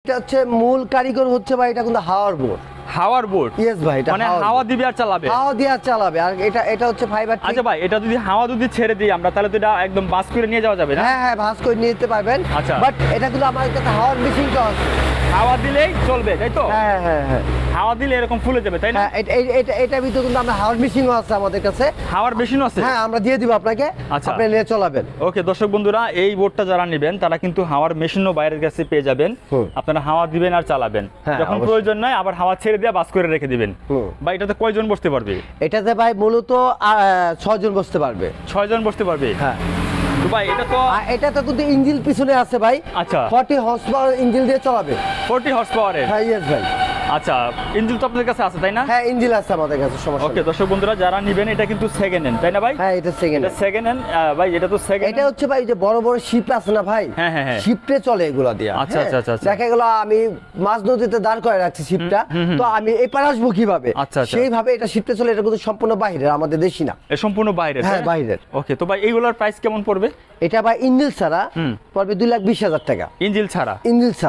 এটা হচ্ছে মূল কারিগর হচ্ছে ভাই, এটা কিন্তু হাওয়ার বোর্ড। হাওয়ার বোর্ড? ইয়েস ভাই, এটা মানে হাওয়া দিবে আর চালাবে? হাওয়া দিয়ে আর চালাবে। আর এটা হচ্ছে ফাইবার। আচ্ছা ভাই, এটা যদি হাওয়া যদি ছেড়ে দিই আমরা, তাহলে তো এটা একদম বাস করে নিয়ে যাওয়া যাবে না? হ্যাঁ হ্যাঁ, ভাঁজ করে নিয়ে যেতে পারবেন। আচ্ছা। বাট এটা কিন্তু আমার কাছে হাওয়ার মেশিনটা আছে। হাওয়া দিলেই চলবে, তাই তো? হ্যাঁ হ্যাঁ হ্যাঁ, হাওয়া দিলে এরকম ফুলে যাবে, তাই না? হ্যাঁ এটার ভিতরে কিন্তু আমরা হাওয়ার মেশিনও আছে আমাদের কাছে। হাওয়ার মেশিন আছে? হ্যাঁ, আমরা দিয়ে দিব আপনাকে। আচ্ছা, আপনি নিয়ে চলাবেন। ওকে দর্শক বন্ধুরা, এই বোর্ডটা যারা নেবেন তারা কিন্তু হাওয়ার মেশিনও বাইরের কাছে পেয়ে যাবেন। আপনারা হাওয়া দিবেন আর চালাবেন, যখন প্রয়োজন নয় আবার হাওয়া ছেড়ে দিয়ে বাস করে রেখে দিবেন। ভাই এটাতে কয়জন বসতে পারবে? এটাতে ভাই মূলত 6 জন বসতে পারবে। 6 জন বসতে পারবে? হ্যাঁ। তো ভাই এটা তো এটা তো কিন্তু ইঞ্জিন পিছনে আছে ভাই। আচ্ছা, 40 হর্স পাওয়ার ইঞ্জিন দিয়ে চালাবে। 40 হর্স পাওয়ারের? হ্যাঁ ইয়েস ভাই। আচ্ছা, ইঞ্জিন তো আপনাদের কাছে আছে তাই না? হ্যাঁ, ইঞ্জিন আছে আমাদের কাছে, সমস্যা নেই। ওকে দর্শক বন্ধুরা, যারা নেবেন এটা কিন্তু সেকেন্ড হ্যান্ড, তাই না ভাই? হ্যাঁ, এটা সেকেন্ড এটা সেকেন্ড হ্যান্ড ভাই, এটা তো সেকেন্ড। এটা হচ্ছে ভাই যে বড় বড় শিপ আছে না ভাই? হ্যাঁ হ্যাঁ হ্যাঁ, শিপটে চলে এগুলা দিয়ে। আচ্ছা আচ্ছা আচ্ছা। দেখা গেল আমি মাঝ নদীতে দাঁড় করে রাখছি শিপটা, তো আমি এই পার আসবো কিভাবে? আচ্ছা আচ্ছা, সেইভাবে এটা শিপটে চলে। এটা কিন্তু সম্পূর্ণ বাইরের, আমাদের দেশি না। এ সম্পূর্ণ বাইরের? হ্যাঁ, বাইরের। ওকে, তো ভাই এইগুলোর প্রাইস কেমন পড়বে? এটা ভাই ইঞ্জিন ছাড়া পড়বে 2,20,000 টাকা। ইঞ্জিন ছাড়া? ইঞ্জিন ছাড়া।